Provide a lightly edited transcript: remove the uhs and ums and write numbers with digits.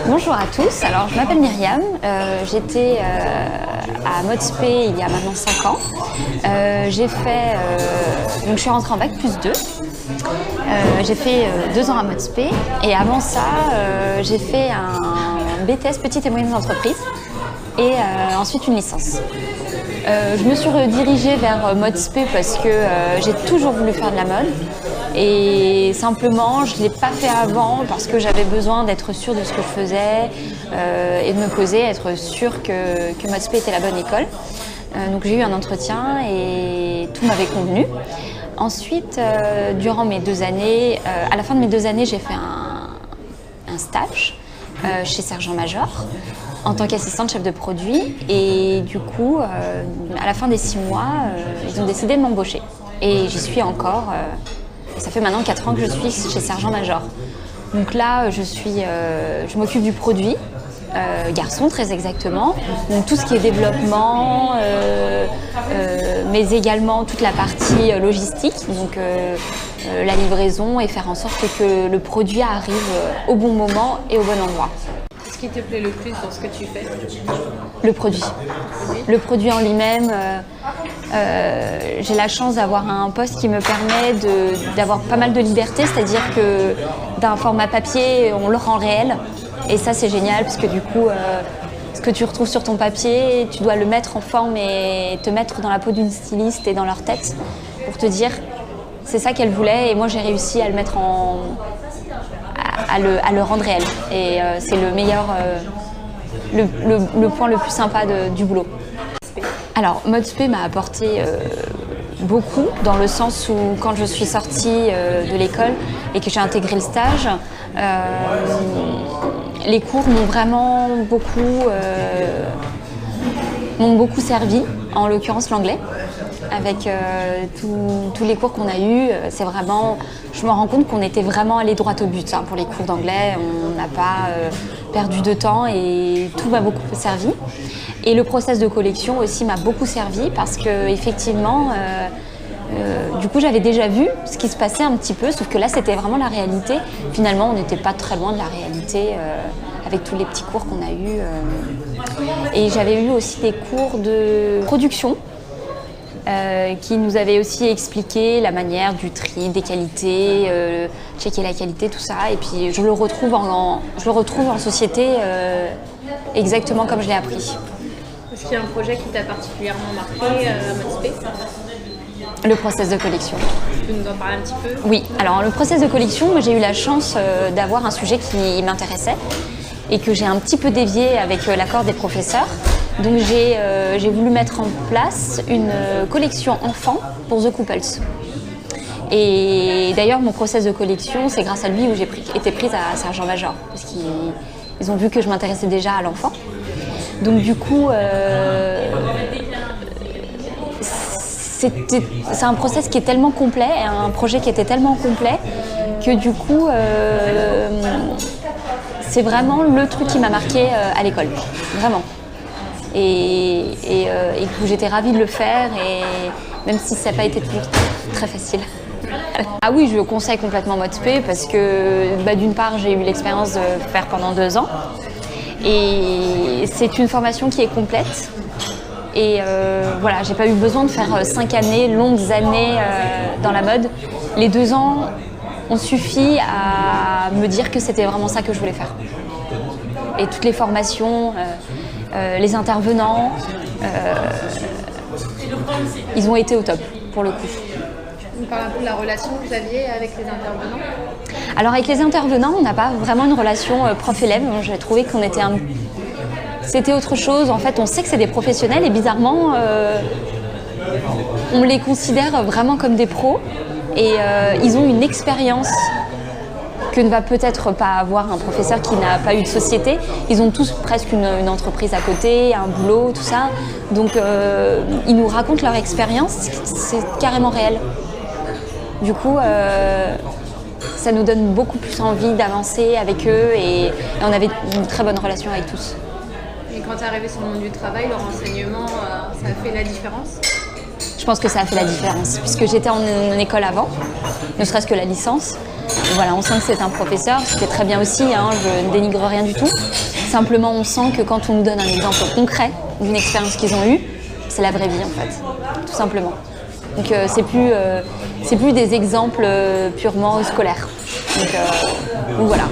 Bonjour à tous, alors je m'appelle Myriam, j'étais à Modspé il y a maintenant 5 ans. Donc je suis rentrée en Bac plus 2. J'ai fait 2 ans à Modspé et avant ça j'ai fait un BTS Petites et Moyennes Entreprises et ensuite une licence. Je me suis redirigée vers Modspé parce que j'ai toujours voulu faire de la mode et simplement je ne l'ai pas fait avant parce que j'avais besoin d'être sûre de ce que je faisais et de me poser, être sûre que Modspé était la bonne école. Donc j'ai eu un entretien et tout m'avait convenu. Ensuite, durant mes 2 années, à la fin de mes 2 années, j'ai fait un stage chez Sergent-Major en tant qu'assistante chef de produit et du coup, à la fin des 6 mois, ils ont décidé de m'embaucher. Et j'y suis encore, ça fait maintenant 4 ans que je suis chez Sergent-Major. Donc là, je m'occupe du produit, garçon très exactement, donc tout ce qui est développement, mais également toute la partie logistique, donc la livraison et faire en sorte que le produit arrive au bon moment et au bon endroit. Qu'est-ce qui te plaît le plus dans ce que tu fais? Le produit. Le produit en lui-même. J'ai la chance d'avoir un poste qui me permet d'avoir pas mal de liberté, c'est-à-dire que d'un format papier, on le rend réel. Et ça, c'est génial parce que du coup, ce que tu retrouves sur ton papier, tu dois le mettre en forme et te mettre dans la peau d'une styliste et dans leur tête pour te dire c'est ça qu'elle voulait et moi j'ai réussi à le mettre à le rendre réel. Et c'est le meilleur, le point le plus sympa du boulot. Alors, Modspé m'a apporté beaucoup dans le sens où quand je suis sortie de l'école et que j'ai intégré le stage, les cours m'ont vraiment beaucoup servi, en l'occurrence l'anglais. Avec tous les cours qu'on a eus, c'est vraiment, je me rends compte qu'on était vraiment allé droit au but pour les cours d'anglais. On n'a pas perdu de temps et tout m'a beaucoup servi. Et le process de collection aussi m'a beaucoup servi parce que effectivement, du coup, j'avais déjà vu ce qui se passait un petit peu, sauf que là, c'était vraiment la réalité. Finalement, on n'était pas très loin de la réalité avec tous les petits cours qu'on a eus. Et j'avais eu aussi des cours de production qui nous avaient aussi expliqué la manière du tri, des qualités, checker la qualité, tout ça. Et puis, je le retrouve en société exactement comme je l'ai appris. Est-ce qu'il y a un projet qui t'a particulièrement marqué à Modspé? Le process de collection. Tu peux nous en parler un petit peu? Oui, alors le process de collection, j'ai eu la chance d'avoir un sujet qui m'intéressait et que j'ai un petit peu dévié avec l'accord des professeurs. Donc j'ai voulu mettre en place une collection enfant pour The Couples. Et d'ailleurs, mon process de collection, c'est grâce à lui où j'ai été prise à Sergent-Major parce qu'ils ont vu que je m'intéressais déjà à l'enfant. Donc du coup, c'est un process qui est tellement complet, un projet qui était tellement complet que du coup, c'est vraiment le truc qui m'a marqué à l'école, vraiment. Et où j'étais ravie de le faire, et même si ça n'a pas été toujours très facile. Ah oui, je conseille complètement Modspé parce que d'une part, j'ai eu l'expérience de faire pendant 2 ans. Et c'est une formation qui est complète. Et voilà, j'ai pas eu besoin de faire 5 années, longues années dans la mode. Les 2 ans ont suffi à me dire que c'était vraiment ça que je voulais faire. Et toutes les formations, les intervenants, ils ont été au top pour le coup. Tu nous parles un peu de la relation que vous aviez avec les intervenants? Alors avec les intervenants, on n'a pas vraiment une relation prof-élève. J'ai trouvé qu'on était c'était autre chose. En fait, on sait que c'est des professionnels et bizarrement, on les considère vraiment comme des pros. Et ils ont une expérience que ne va peut-être pas avoir un professeur qui n'a pas eu de société. Ils ont tous presque une entreprise à côté, un boulot, tout ça. Donc ils nous racontent leur expérience, c'est carrément réel. Du coup, ça nous donne beaucoup plus envie d'avancer avec eux et on avait une très bonne relation avec tous. Et quand tu es arrivé sur le monde du travail, le renseignement, ça a fait la différence? Je pense que ça a fait la différence, puisque j'étais en école avant, ne serait-ce que la licence. Voilà, on sent que c'est un professeur, ce qui est très bien aussi, hein, je ne dénigre rien du tout. Simplement, on sent que quand on nous donne un exemple concret d'une expérience qu'ils ont eue, c'est la vraie vie en fait, tout simplement. Donc c'est plus des exemples purement scolaires. Donc voilà.